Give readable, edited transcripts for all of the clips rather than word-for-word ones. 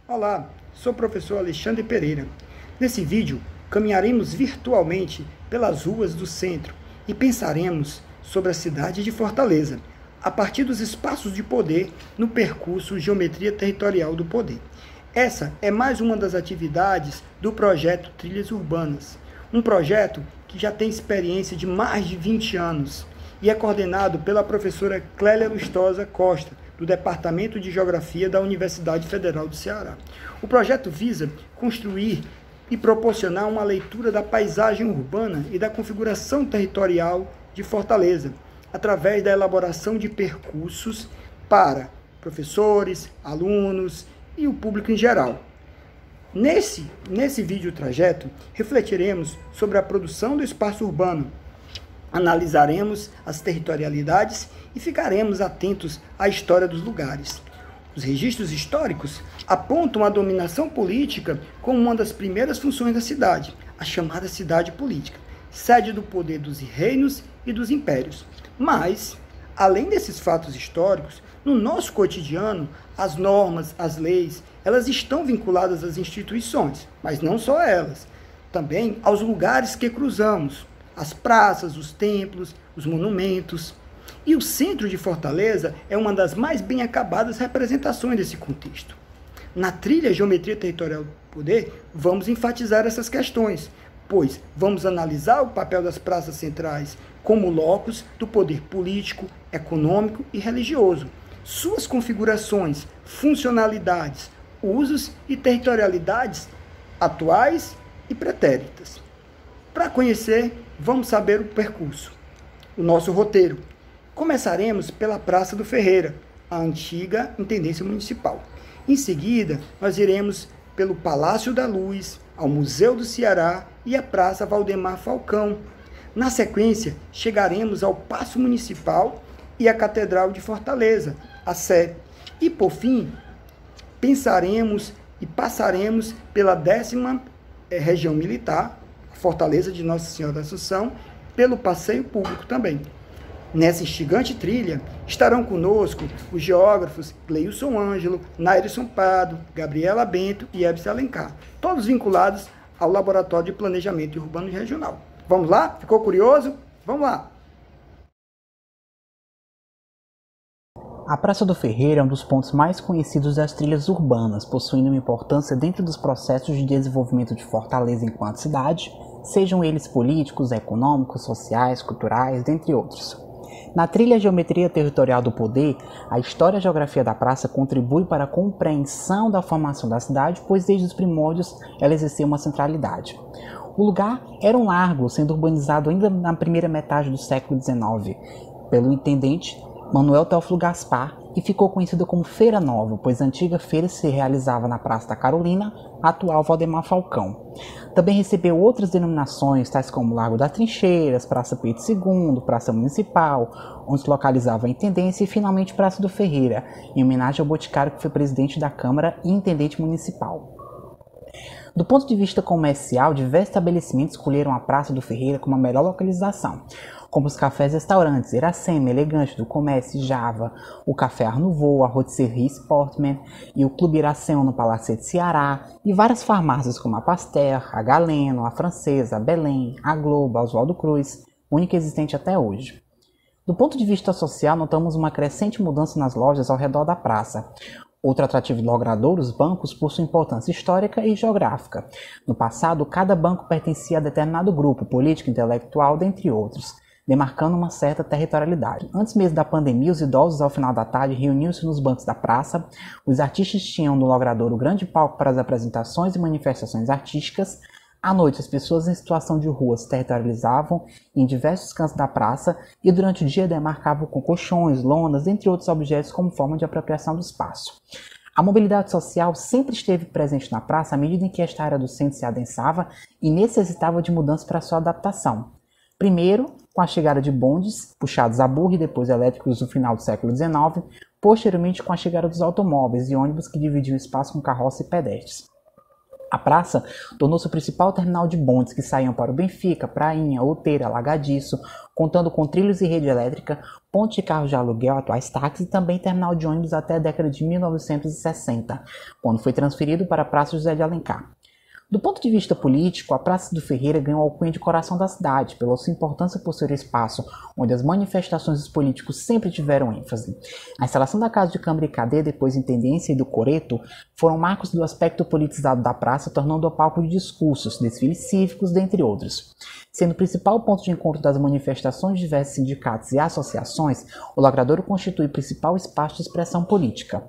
Olá, sou o professor Alexandre Pereira. Nesse vídeo, caminharemos virtualmente pelas ruas do centro e pensaremos sobre a cidade de Fortaleza, a partir dos espaços de poder no percurso Geometria Territorial do Poder. Essa é mais uma das atividades do projeto Trilhas Urbanas, um projeto que já tem experiência de mais de 20 anos e é coordenado pela professora Clélia Lustosa Costa, do Departamento de Geografia da Universidade Federal do Ceará. O projeto visa construir e proporcionar uma leitura da paisagem urbana e da configuração territorial de Fortaleza, através da elaboração de percursos para professores, alunos e o público em geral. Nesse vídeo trajeto, refletiremos sobre a produção do espaço urbano, analisaremos as territorialidades e ficaremos atentos à história dos lugares. Os registros históricos apontam a dominação política como uma das primeiras funções da cidade, a chamada cidade política, sede do poder dos reinos e dos impérios. Mas, além desses fatos históricos, no nosso cotidiano, as normas, as leis, elas estão vinculadas às instituições, mas não só a elas, também aos lugares que cruzamos, as praças, os templos, os monumentos. E o centro de Fortaleza é uma das mais bem acabadas representações desse contexto. Na trilha Geometria Territorial do Poder, vamos enfatizar essas questões, pois vamos analisar o papel das praças centrais como locus do poder político, econômico e religioso, suas configurações, funcionalidades, usos e territorialidades atuais e pretéritas. Para conhecer, vamos saber o percurso, o nosso roteiro. Começaremos pela Praça do Ferreira, a antiga Intendência Municipal. Em seguida, nós iremos pelo Palácio da Luz, ao Museu do Ceará e a Praça Valdemar Falcão. Na sequência, chegaremos ao Paço Municipal e à Catedral de Fortaleza, a Sé. E, por fim, pensaremos e passaremos pela 10ª Região Militar, Fortaleza de Nossa Senhora da Assunção, pelo passeio público também. Nessa instigante trilha estarão conosco os geógrafos Gleilson Ângelo, Nairson Prado, Gabriela Bento e Ebs Alencar, todos vinculados ao Laboratório de Planejamento Urbano e Regional. Vamos lá? Ficou curioso? Vamos lá! A Praça do Ferreira é um dos pontos mais conhecidos das trilhas urbanas, possuindo uma importância dentro dos processos de desenvolvimento de Fortaleza enquanto cidade, sejam eles políticos, econômicos, sociais, culturais, dentre outros. Na trilha Geometria Territorial do Poder, a história e a geografia da praça contribui para a compreensão da formação da cidade, pois desde os primórdios ela exercia uma centralidade. O lugar era um largo, sendo urbanizado ainda na primeira metade do século XIX, pelo intendente Manuel Teófilo Gaspar, e ficou conhecida como Feira Nova, pois a antiga feira se realizava na Praça da Carolina, atual Valdemar Falcão. Também recebeu outras denominações, tais como Largo das Trincheiras, Praça Pedro II, Praça Municipal, onde se localizava a intendência, e finalmente Praça do Ferreira, em homenagem ao boticário que foi presidente da Câmara e intendente municipal. Do ponto de vista comercial, diversos estabelecimentos escolheram a Praça do Ferreira como a melhor localização, como os cafés e restaurantes Iracema, Elegante, do Comércio e Java, o Café Art Nouveau, a Rotisserie Sportman e o Clube Iracema no Palacete Ceará, e várias farmácias como a Pasteur, a Galeno, a Francesa, a Belém, a Globo, a Oswaldo Cruz, única existente até hoje. Do ponto de vista social, notamos uma crescente mudança nas lojas ao redor da praça. Outro atrativo logrador, os bancos, por sua importância histórica e geográfica. No passado, cada banco pertencia a determinado grupo político, intelectual, dentre outros, demarcando uma certa territorialidade. Antes mesmo da pandemia, os idosos, ao final da tarde, reuniam-se nos bancos da praça, os artistas tinham no logrador o grande palco para as apresentações e manifestações artísticas. À noite, as pessoas em situação de rua se territorializavam em diversos cantos da praça e durante o dia demarcavam com colchões, lonas, entre outros objetos como forma de apropriação do espaço. A mobilidade social sempre esteve presente na praça à medida em que esta área do centro se adensava e necessitava de mudanças para sua adaptação. Primeiro, com a chegada de bondes, puxados a burro e depois elétricos no final do século XIX, posteriormente com a chegada dos automóveis e ônibus que dividiam o espaço com carroça e pedestres. A praça tornou-se o principal terminal de bondes que saíam para o Benfica, Prainha, Outeira, Alagadiço, contando com trilhos e rede elétrica, pontos de carros de aluguel, atuais táxis e também terminal de ônibus até a década de 1960, quando foi transferido para a Praça José de Alencar. Do ponto de vista político, a Praça do Ferreira ganhou alcunha de coração da cidade, pela sua importância por ser o espaço onde as manifestações dos políticos sempre tiveram ênfase. A instalação da Casa de Câmara e Cadeia, depois Intendência e do Coreto, foram marcos do aspecto politizado da praça, tornando-a palco de discursos, desfiles cívicos, dentre outros. Sendo o principal ponto de encontro das manifestações de diversos sindicatos e associações, o Logradouro constitui o principal espaço de expressão política.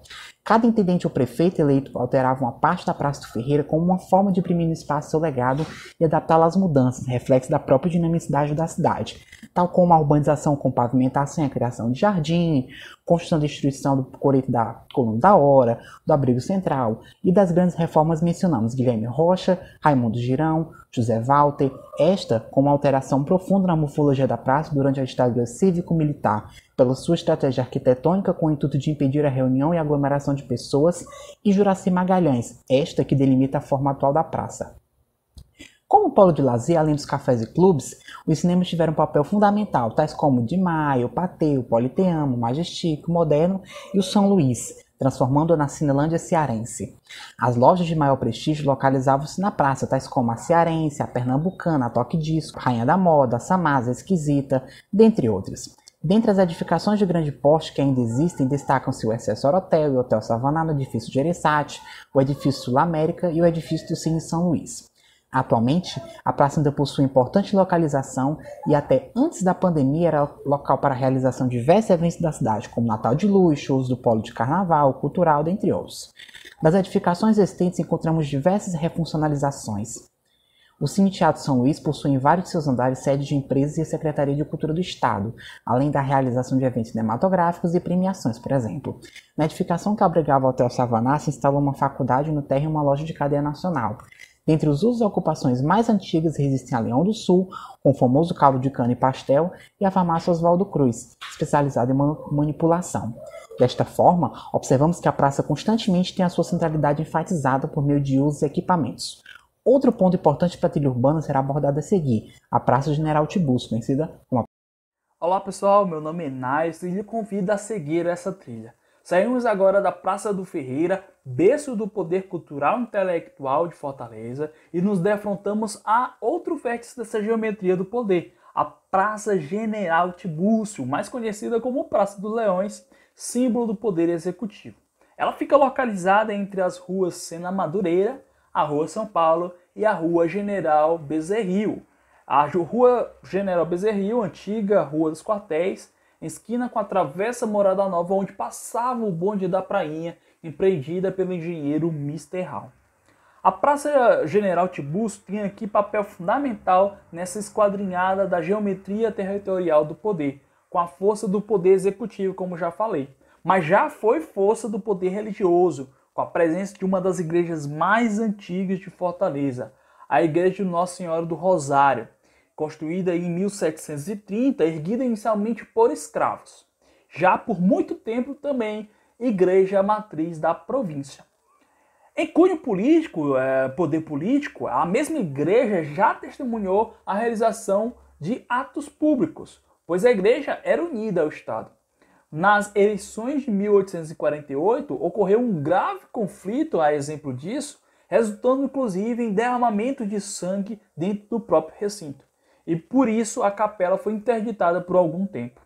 Cada intendente ou prefeito eleito alterava uma parte da Praça do Ferreira como uma forma de imprimir no espaço seu legado e adaptá-la às mudanças, reflexo da própria dinamicidade da cidade, tal como a urbanização com pavimentação e a criação de jardim, construção e destruição do coreto da Coluna da Hora, do Abrigo Central e das grandes reformas mencionamos Guilherme Rocha, Raimundo Girão, José Walter, esta com uma alteração profunda na morfologia da praça durante a ditadura cívico-militar, pela sua estratégia arquitetônica com o intuito de impedir a reunião e aglomeração de pessoas, e Juraci Magalhães, esta que delimita a forma atual da praça. Como polo de lazer, além dos cafés e clubes, os cinemas tiveram um papel fundamental, tais como o Di Maio, o Patê, o Politeama, o Majestic, o Moderno e o São Luís, transformando-a na Cinelândia cearense. As lojas de maior prestígio localizavam-se na praça, tais como a Cearense, a Pernambucana, a Toque Disco, a Rainha da Moda, a Samasa, a Esquisita, dentre outras. Dentre as edificações de grande porte que ainda existem, destacam-se o Excelsior Hotel e o Hotel Savaná no edifício de Ereçate, o edifício Sul América e o edifício do Cine São Luís. Atualmente, a praça ainda possui importante localização e até antes da pandemia era local para a realização de diversos eventos da cidade, como Natal de Luz, shows do Polo de Carnaval, Cultural, dentre outros. Das edificações existentes encontramos diversas refuncionalizações. O Cine Teatro São Luís possui em vários de seus andares sede de empresas e a Secretaria de Cultura do Estado, além da realização de eventos cinematográficos e premiações, por exemplo. Na edificação que abrigava o Hotel Savaná se instalou uma faculdade no térreo e uma loja de cadeia nacional. Dentre os usos e ocupações mais antigas resistem a Leão do Sul, com o famoso caldo de cana e pastel, e a farmácia Oswaldo Cruz, especializada em manipulação. Desta forma, observamos que a praça constantemente tem a sua centralidade enfatizada por meio de usos e equipamentos. Outro ponto importante para a trilha urbana será abordado a seguir, a Praça General Tiburcio, conhecida como a... Olá pessoal, meu nome é Nais e lhe convido a seguir essa trilha. Saímos agora da Praça do Ferreira, berço do poder cultural e intelectual de Fortaleza, e nos defrontamos a outro vértice dessa geometria do poder, a Praça General Tiburcio, mais conhecida como Praça dos Leões, símbolo do poder executivo. Ela fica localizada entre as ruas Sena Madureira, a Rua São Paulo e a Rua General Bezerril. A Rua General Bezerril, antiga Rua dos Quartéis, esquina com a Travessa Morada Nova, onde passava o bonde da Prainha, empreendida pelo engenheiro Mr. Hall. A Praça General Tiburcio tem aqui papel fundamental nessa esquadrinhada da geometria territorial do poder, com a força do poder executivo, como já falei. Mas já foi força do poder religioso, com a presença de uma das igrejas mais antigas de Fortaleza, a Igreja de Nossa Senhora do Rosário, construída em 1730, erguida inicialmente por escravos. Já por muito tempo também, igreja matriz da província. Em cunho político, poder político, a mesma igreja já testemunhou a realização de atos públicos, pois a igreja era unida ao Estado. Nas eleições de 1848, ocorreu um grave conflito, a exemplo disso, resultando inclusive em derramamento de sangue dentro do próprio recinto. E por isso a capela foi interditada por algum tempo.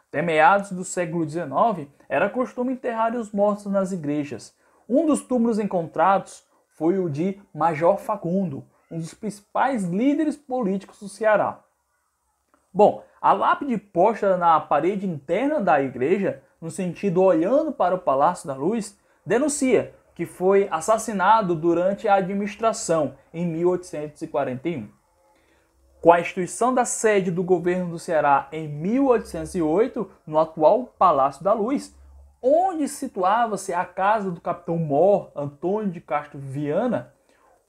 Até meados do século XIX, era costume enterrar os mortos nas igrejas. Um dos túmulos encontrados foi o de Major Facundo, um dos principais líderes políticos do Ceará. Bom, a lápide posta na parede interna da igreja, no sentido olhando para o Palácio da Luz, denuncia que foi assassinado durante a administração em 1841. Com a instituição da sede do governo do Ceará em 1808, no atual Palácio da Luz, onde situava-se a casa do capitão-mor Antônio de Castro Viana,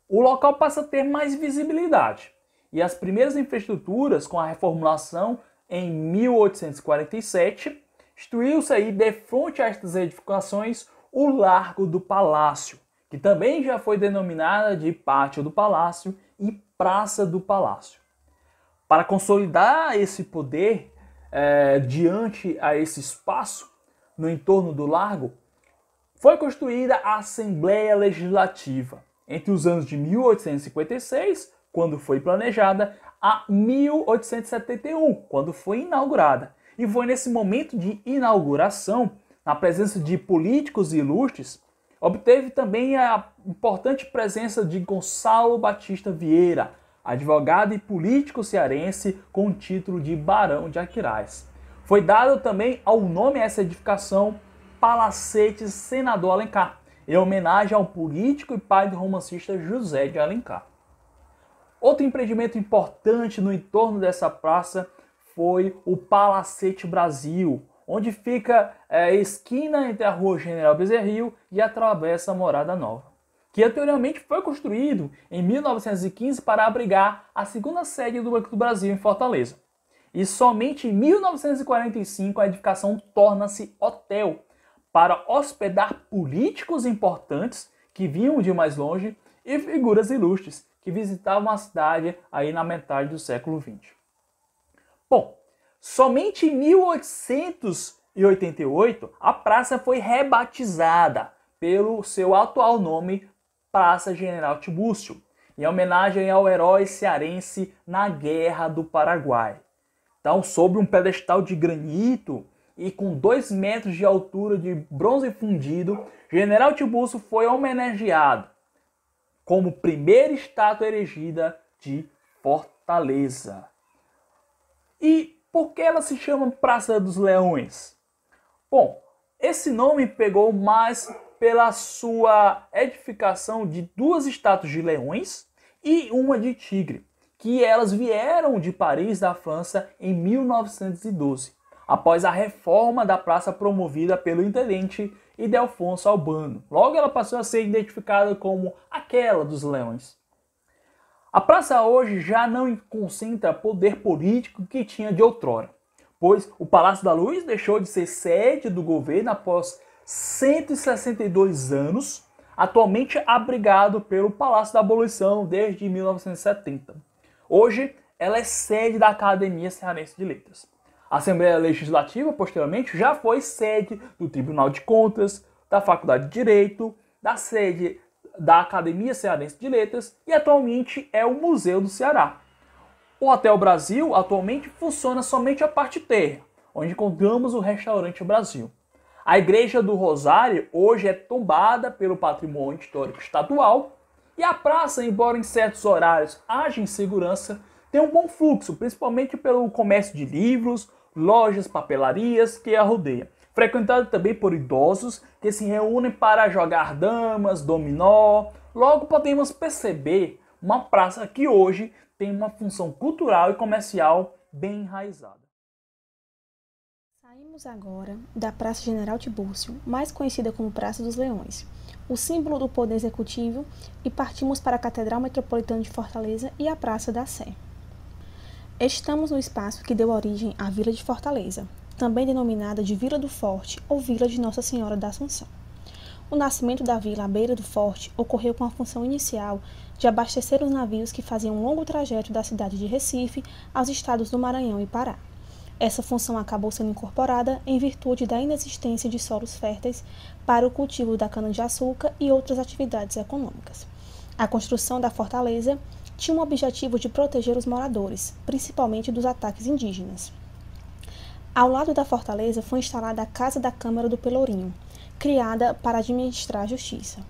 o local passa a ter mais visibilidade. E as primeiras infraestruturas, com a reformulação em 1847, instituiu-se aí de frente a estas edificações o Largo do Palácio, que também já foi denominada de Pátio do Palácio e Praça do Palácio. Para consolidar esse poder diante a esse espaço, no entorno do largo, foi construída a Assembleia Legislativa entre os anos de 1856, quando foi planejada, a 1871, quando foi inaugurada. E foi nesse momento de inauguração, na presença de políticos ilustres, obteve também a importante presença de Gonçalo Batista Vieira, advogado e político cearense com o título de Barão de Aquiraz. Foi dado também ao nome a essa edificação Palacete Senador Alencar, em homenagem ao político e pai do romancista José de Alencar. Outro empreendimento importante no entorno dessa praça foi o Palacete Brasil, onde fica a esquina entre a Rua General Bezerril e a Travessa Morada Nova, que anteriormente foi construído em 1915 para abrigar a segunda sede do Banco do Brasil em Fortaleza. E somente em 1945 a edificação torna-se hotel para hospedar políticos importantes que vinham de mais longe e figuras ilustres que visitavam a cidade aí na metade do século XX. Bom, somente em 1888 a praça foi rebatizada pelo seu atual nome, Praça General Tibúrcio, em homenagem ao herói cearense na Guerra do Paraguai. Então, sob um pedestal de granito e com 2 metros de altura de bronze fundido, General Tibúrcio foi homenageado como primeira estátua erigida de Fortaleza. E por que ela se chama Praça dos Leões? Bom, esse nome pegou mais pela sua edificação de 2 estátuas de leões e uma de tigre, que elas vieram de Paris, da França, em 1912, após a reforma da praça promovida pelo intendente Ildefonso Albano. Logo ela passou a ser identificada como aquela dos leões. A praça hoje já não concentra poder político que tinha de outrora, pois o Palácio da Luz deixou de ser sede do governo após 162 anos, atualmente abrigado pelo Palácio da Abolição desde 1970. Hoje, ela é sede da Academia Cearense de Letras. A Assembleia Legislativa, posteriormente, já foi sede do Tribunal de Contas, da Faculdade de Direito, da sede da Academia Cearense de Letras e atualmente é o Museu do Ceará. O Hotel Brasil atualmente funciona somente a parte terra, onde encontramos o Restaurante Brasil. A Igreja do Rosário hoje é tombada pelo Patrimônio Histórico Estadual e a praça, embora em certos horários haja insegurança, tem um bom fluxo, principalmente pelo comércio de livros, lojas, papelarias que a rodeia. Frequentado também por idosos que se reúnem para jogar damas, dominó. Logo podemos perceber uma praça que hoje tem uma função cultural e comercial bem enraizada. Saímos agora da Praça General Tibúrcio, mais conhecida como Praça dos Leões, o símbolo do poder executivo, e partimos para a Catedral Metropolitana de Fortaleza e a Praça da Sé. Estamos no espaço que deu origem à Vila de Fortaleza, também denominada de Vila do Forte ou Vila de Nossa Senhora da Assunção. O nascimento da vila à beira do forte ocorreu com a função inicial de abastecer os navios que faziam um longo trajeto da cidade de Recife aos estados do Maranhão e Pará. Essa função acabou sendo incorporada em virtude da inexistência de solos férteis para o cultivo da cana-de-açúcar e outras atividades econômicas. A construção da fortaleza tinha o objetivo de proteger os moradores, principalmente dos ataques indígenas. Ao lado da fortaleza foi instalada a Casa da Câmara do Pelourinho, criada para administrar a justiça.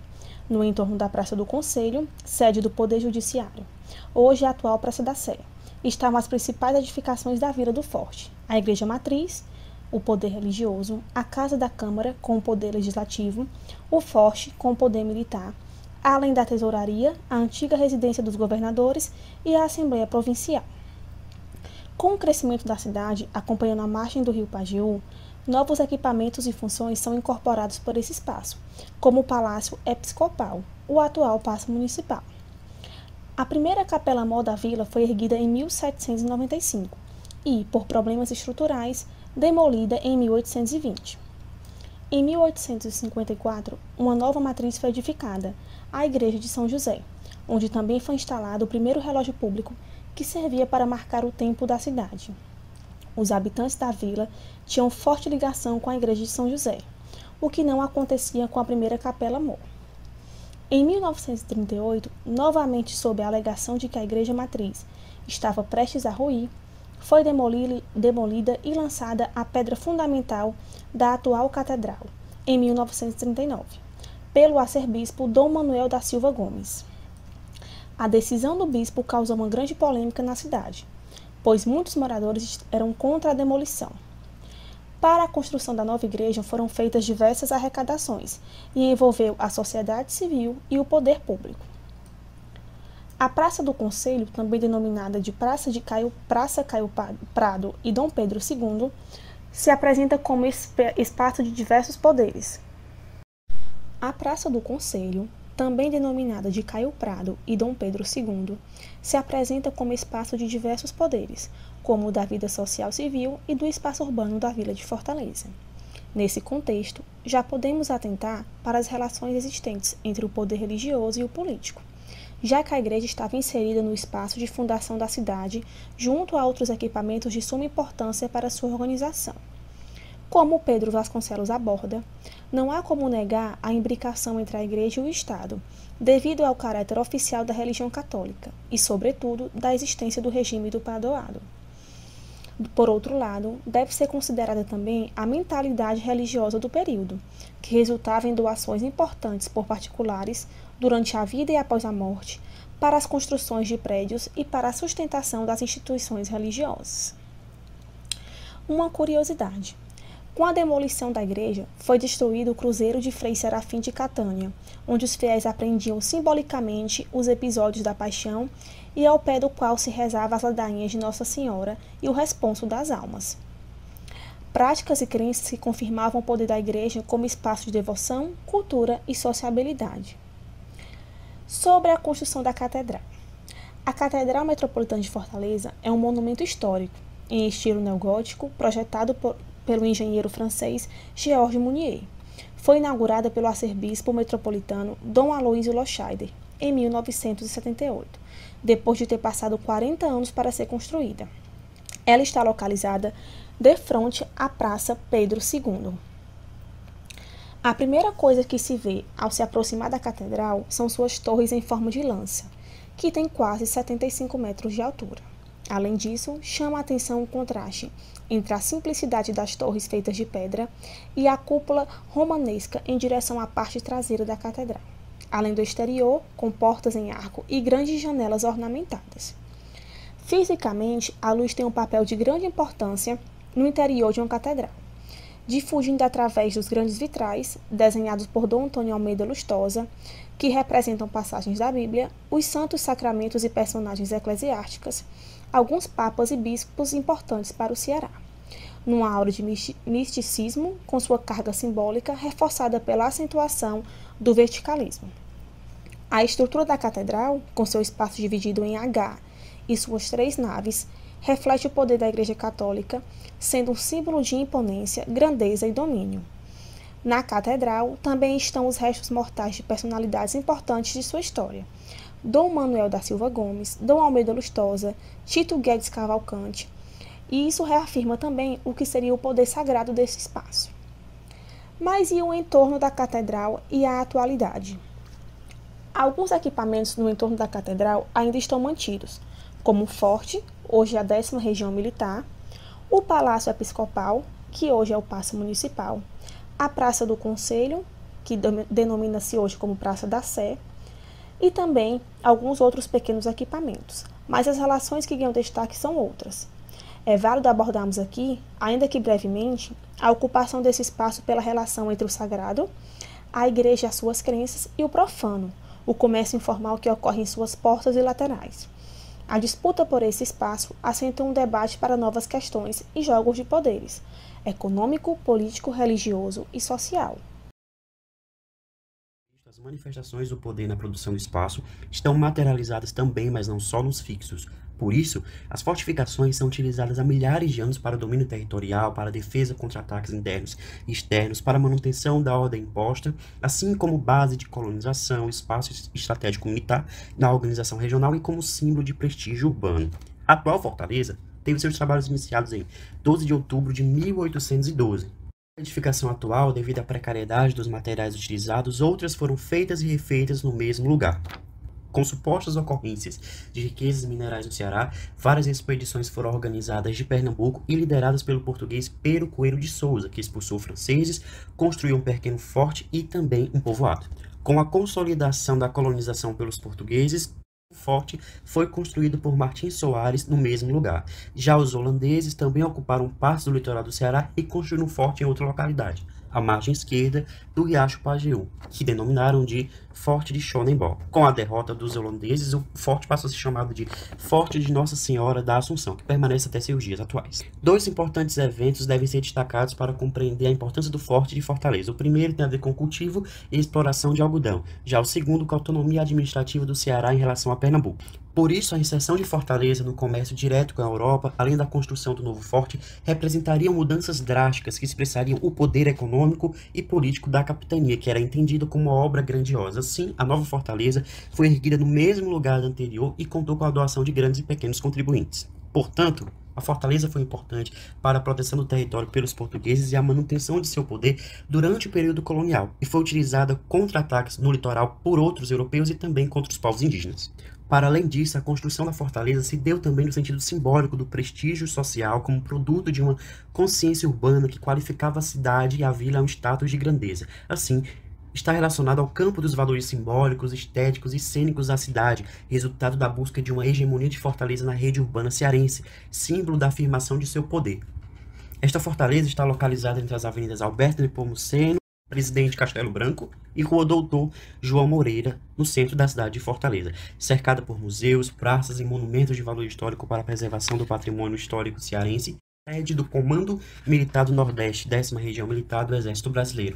No entorno da Praça do Conselho, sede do Poder Judiciário, hoje é a atual Praça da Sé, estavam as principais edificações da Vila do Forte: a Igreja Matriz, o Poder Religioso, a Casa da Câmara, com o Poder Legislativo, o Forte, com o Poder Militar, além da Tesouraria, a antiga residência dos governadores e a Assembleia Provincial. Com o crescimento da cidade, acompanhando a margem do rio Pajeú, novos equipamentos e funções são incorporados por esse espaço, como o Palácio Episcopal, o atual Paço Municipal. A primeira capela-mor da vila foi erguida em 1795 e, por problemas estruturais, demolida em 1820. Em 1854, uma nova matriz foi edificada, a Igreja de São José, onde também foi instalado o primeiro relógio público que servia para marcar o tempo da cidade. Os habitantes da vila tinham forte ligação com a Igreja de São José, o que não acontecia com a primeira capela mor. Em 1938, novamente sob a alegação de que a igreja matriz estava prestes a ruir, foi demolida e lançada a pedra fundamental da atual catedral, em 1939, pelo arcebispo Dom Manuel da Silva Gomes. A decisão do bispo causou uma grande polêmica na cidade, pois muitos moradores eram contra a demolição. Para a construção da nova igreja foram feitas diversas arrecadações e envolveu a sociedade civil e o poder público. A Praça do Conselho, também denominada de Praça Caio Prado e Dom Pedro II, se apresenta como espaço de diversos poderes. A Praça do Conselho, também denominada de Caio Prado e Dom Pedro II, se apresenta como espaço de diversos poderes, como o da vida social civil e do espaço urbano da Vila de Fortaleza. Nesse contexto, já podemos atentar para as relações existentes entre o poder religioso e o político, já que a igreja estava inserida no espaço de fundação da cidade, junto a outros equipamentos de suma importância para sua organização. Como Pedro Vasconcelos aborda, não há como negar a imbricação entre a igreja e o Estado, devido ao caráter oficial da religião católica e, sobretudo, da existência do regime do padoado. Por outro lado, deve ser considerada também a mentalidade religiosa do período, que resultava em doações importantes por particulares durante a vida e após a morte, para as construções de prédios e para a sustentação das instituições religiosas. Uma curiosidade: com a demolição da igreja, foi destruído o Cruzeiro de Frei Serafim de Catânia, onde os fiéis aprendiam simbolicamente os episódios da Paixão e ao pé do qual se rezava as ladainhas de Nossa Senhora e o responso das almas. Práticas e crenças que confirmavam o poder da igreja como espaço de devoção, cultura e sociabilidade. Sobre a construção da catedral. A Catedral Metropolitana de Fortaleza é um monumento histórico, em estilo neogótico, projetado pelo engenheiro francês Georges Mounier. Foi inaugurada pelo arcebispo metropolitano Dom Aloysio Loscheider, em 1978, depois de ter passado 40 anos para ser construída. Ela está localizada de frente à Praça Pedro II. A primeira coisa que se vê ao se aproximar da catedral são suas torres em forma de lança, que têm quase 75 metros de altura. Além disso, chama a atenção o contraste entre a simplicidade das torres feitas de pedra e a cúpula romanesca em direção à parte traseira da catedral, além do exterior, com portas em arco e grandes janelas ornamentadas. Fisicamente, a luz tem um papel de grande importância no interior de uma catedral, difundindo através dos grandes vitrais, desenhados por Dom Antônio Almeida Lustosa, que representam passagens da Bíblia, os santos sacramentos e personagens eclesiásticas, alguns papas e bispos importantes para o Ceará, numa aura de misticismo, com sua carga simbólica reforçada pela acentuação do verticalismo. A estrutura da catedral, com seu espaço dividido em H e suas 3 naves, reflete o poder da Igreja Católica, sendo um símbolo de imponência, grandeza e domínio. Na catedral também estão os restos mortais de personalidades importantes de sua história: Dom Manuel da Silva Gomes, Dom Almeida Lustosa, Tito Guedes Cavalcante, e isso reafirma também o que seria o poder sagrado desse espaço. Mas e o entorno da catedral e a atualidade? Alguns equipamentos no entorno da catedral ainda estão mantidos, como o Forte, hoje a 10ª Região Militar, o Palácio Episcopal, que hoje é o Paço Municipal, a Praça do Conselho, que denomina-se hoje como Praça da Sé, e também alguns outros pequenos equipamentos, mas as relações que ganham destaque são outras. É válido abordarmos aqui, ainda que brevemente, a ocupação desse espaço pela relação entre o sagrado, a igreja e as suas crenças, e o profano, o comércio informal que ocorre em suas portas e laterais. A disputa por esse espaço acentua um debate para novas questões e jogos de poderes, econômico, político, religioso e social. As manifestações do poder na produção do espaço estão materializadas também, mas não só nos fixos. Por isso, as fortificações são utilizadas há milhares de anos para domínio territorial, para defesa contra ataques internos e externos, para manutenção da ordem imposta, assim como base de colonização, espaço estratégico militar na organização regional e como símbolo de prestígio urbano. A atual fortaleza teve seus trabalhos iniciados em 12 de outubro de 1812. A edificação atual, devido à precariedade dos materiais utilizados, outras foram feitas e refeitas no mesmo lugar. Com supostas ocorrências de riquezas minerais no Ceará, várias expedições foram organizadas de Pernambuco e lideradas pelo português Pero Coelho de Souza, que expulsou franceses, construiu um pequeno forte e também um povoado. Com a consolidação da colonização pelos portugueses, o forte foi construído por Martins Soares no mesmo lugar. Já os holandeses também ocuparam partes do litoral do Ceará e construíram um forte em outra localidade, à margem esquerda do Riacho Pajeú, que denominaram de Forte de Schonenbosch. Com a derrota dos holandeses, o forte passou a ser chamado de Forte de Nossa Senhora da Assunção, que permanece até seus dias atuais. Dois importantes eventos devem ser destacados para compreender a importância do Forte de Fortaleza. O primeiro tem a ver com cultivo e exploração de algodão, já o segundo com a autonomia administrativa do Ceará em relação a Pernambuco. Por isso, a inserção de Fortaleza no comércio direto com a Europa, além da construção do novo forte, representariam mudanças drásticas que expressariam o poder econômico e político da capitania, que era entendido como uma obra grandiosa. Assim, a nova Fortaleza foi erguida no mesmo lugar da anterior e contou com a doação de grandes e pequenos contribuintes. Portanto, a fortaleza foi importante para a proteção do território pelos portugueses e a manutenção de seu poder durante o período colonial, e foi utilizada contra ataques no litoral por outros europeus e também contra os povos indígenas. Para além disso, a construção da fortaleza se deu também no sentido simbólico do prestígio social como produto de uma consciência urbana que qualificava a cidade e a vila a um status de grandeza. Assim, está relacionado ao campo dos valores simbólicos, estéticos e cênicos da cidade, resultado da busca de uma hegemonia de Fortaleza na rede urbana cearense, símbolo da afirmação de seu poder. Esta fortaleza está localizada entre as avenidas Alberto Nepomuceno, Presidente Castelo Branco e Rua Doutor João Moreira, no centro da cidade de Fortaleza, cercada por museus, praças e monumentos de valor histórico para a preservação do patrimônio histórico cearense, sede do Comando Militar do Nordeste, 10ª Região Militar do Exército Brasileiro.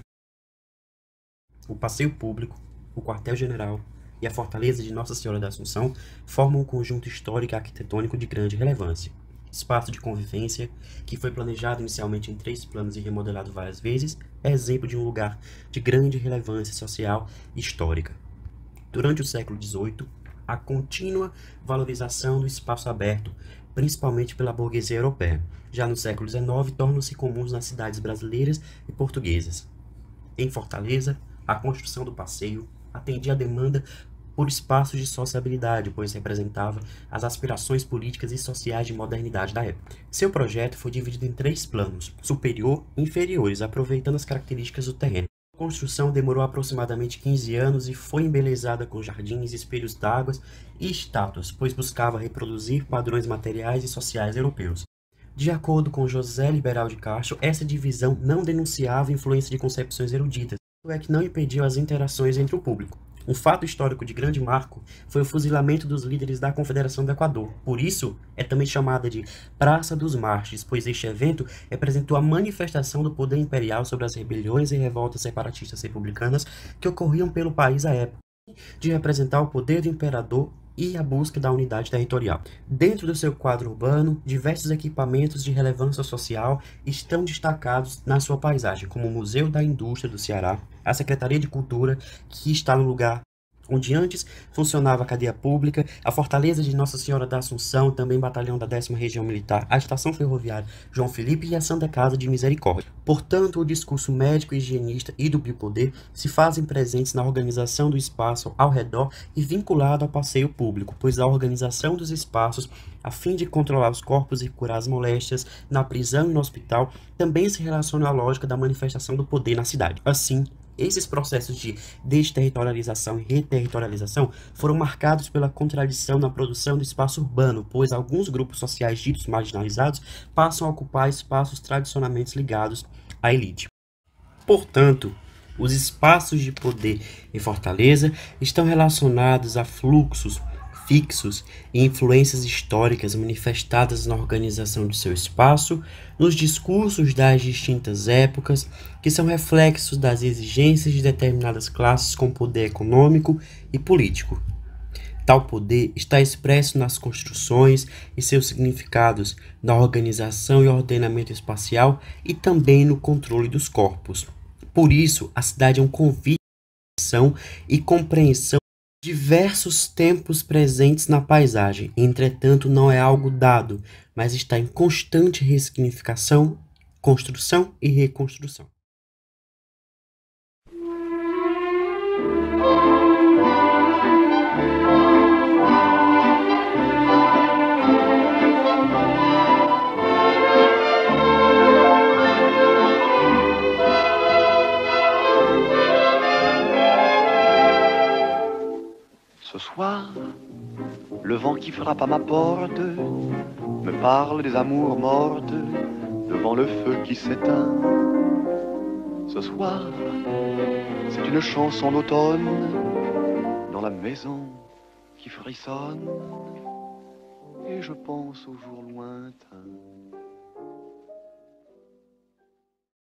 O passeio público, o quartel-general e a fortaleza de Nossa Senhora da Assunção formam um conjunto histórico e arquitetônico de grande relevância. Espaço de convivência, que foi planejado inicialmente em 3 planos e remodelado várias vezes, é exemplo de um lugar de grande relevância social e histórica. Durante o século XVIII, a contínua valorização do espaço aberto, principalmente pela burguesia europeia. Já no século XIX, tornam-se comuns nas cidades brasileiras e portuguesas. Em Fortaleza, a construção do passeio atendia à demanda por espaços de sociabilidade, pois representava as aspirações políticas e sociais de modernidade da época. Seu projeto foi dividido em 3 planos, superior e inferiores, aproveitando as características do terreno. A construção demorou aproximadamente 15 anos e foi embelezada com jardins, espelhos d'água e estátuas, pois buscava reproduzir padrões materiais e sociais europeus. De acordo com José Liberal de Castro, essa divisão não denunciava influência de concepções eruditas, é que não impediu as interações entre o público. Um fato histórico de grande marco foi o fuzilamento dos líderes da Confederação do Equador. Por isso, é também chamada de Praça dos Mártires, pois este evento representou a manifestação do poder imperial sobre as rebeliões e revoltas separatistas republicanas que ocorriam pelo país à época, de representar o poder do imperador e a busca da unidade territorial. Dentro do seu quadro urbano, diversos equipamentos de relevância social estão destacados na sua paisagem, como o Museu da Indústria do Ceará, a Secretaria de Cultura, que está no lugar onde antes funcionava a cadeia pública, a Fortaleza de Nossa Senhora da Assunção, também batalhão da 10ª Região Militar, a Estação Ferroviária João Felipe e a Santa Casa de Misericórdia. Portanto, o discurso médico e higienista e do biopoder se fazem presentes na organização do espaço ao redor e vinculado ao passeio público, pois a organização dos espaços, a fim de controlar os corpos e curar as moléstias na prisão e no hospital, também se relaciona à lógica da manifestação do poder na cidade. Assim, esses processos de desterritorialização e reterritorialização foram marcados pela contradição na produção do espaço urbano, pois alguns grupos sociais ditos marginalizados passam a ocupar espaços tradicionalmente ligados à elite. Portanto, os espaços de poder em Fortaleza estão relacionados a fluxos fixos e influências históricas manifestadas na organização de seu espaço, nos discursos das distintas épocas, que são reflexos das exigências de determinadas classes com poder econômico e político. Tal poder está expresso nas construções e seus significados, na organização e ordenamento espacial e também no controle dos corpos. Por isso, a cidade é um convite à ação e compreensão de diversos tempos presentes na paisagem. Entretanto, não é algo dado, mas está em constante ressignificação, construção e reconstrução. Ce soir, le vent qui frappe à ma porte me parle des amours mortes devant le feu qui s'éteint. Ce soir, c'est une chanson d'automne dans la maison qui frissonne et je pense aux jours lointains.